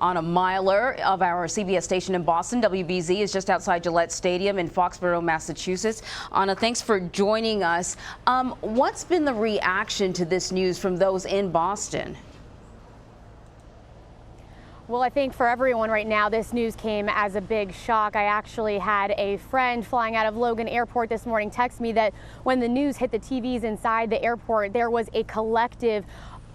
Anna Meiler of our CBS station in Boston. WBZ is just outside Gillette Stadium in Foxborough, Massachusetts. Anna, thanks for joining us. What's been the reaction to this news from those in Boston? Well, I think for everyone right now, this news came as a big shock. I actually had a friend flying out of Logan Airport this morning text me that when the news hit the TVs inside the airport, there was a collective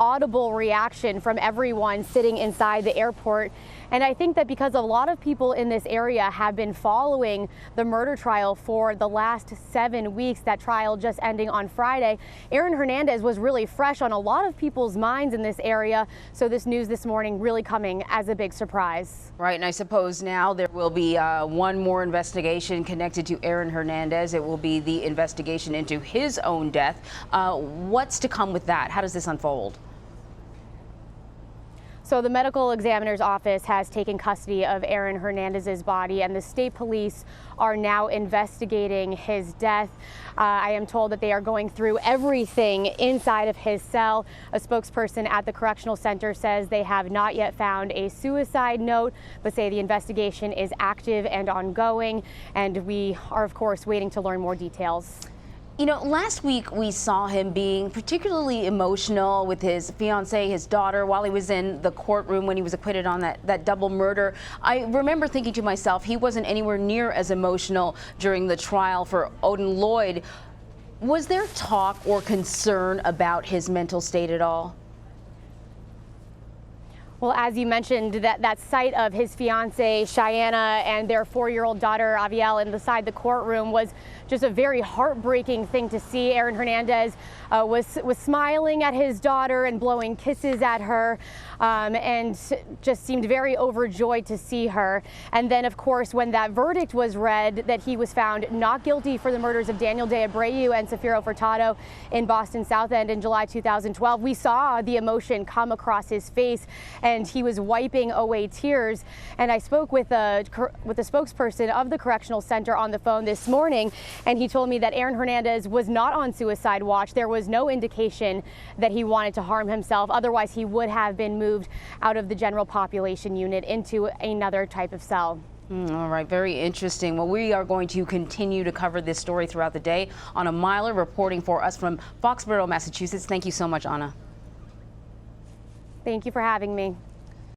audible reaction from everyone sitting inside the airport. And I think that because a lot of people in this area have been following the murder trial for the last 7 weeks, that trial just ending on Friday, Aaron Hernandez was really fresh on a lot of people's minds in this area. So this news this morning really coming as a big surprise. Right, and I suppose now there will be one more investigation connected to Aaron Hernandez. It will be the investigation into his own death. What's to come with that? How does this unfold? So the medical examiner's office has taken custody of Aaron Hernandez's body, and the state police are now investigating his death. I am told that they are going through everything inside of his cell. A spokesperson at the correctional center says they have not yet found a suicide note, but say the investigation is active and ongoing, and we are, of course, waiting to learn more details. You know, last week we saw him being particularly emotional with his fiancée, his daughter, while he was in the courtroom when he was acquitted on that double murder. I remember thinking to myself, he wasn't anywhere near as emotional during the trial for Odin Lloyd. Was there talk or concern about his mental state at all? Well, as you mentioned, that sight of his fiancée, Cheyenne, and their 4-year-old daughter, Avielle, inside the courtroom was just a very heartbreaking thing to see. Aaron Hernandez was smiling at his daughter and blowing kisses at her, and just seemed very overjoyed to see her. And then, of course, when that verdict was read, that he was found not guilty for the murders of Daniel De Abreu and Safiro Furtado in Boston South End in July 2012, we saw the emotion come across his face, and he was wiping away tears. And I spoke with the spokesperson of the correctional center on the phone this morning, and he told me that Aaron Hernandez was not on suicide watch. There was no indication that he wanted to harm himself. Otherwise, he would have been moved out of the general population unit into another type of cell. All right, very interesting. Well, we are going to continue to cover this story throughout the day. Anna Meiler reporting for us from Foxborough, Massachusetts. Thank you so much, Anna. Thank you for having me.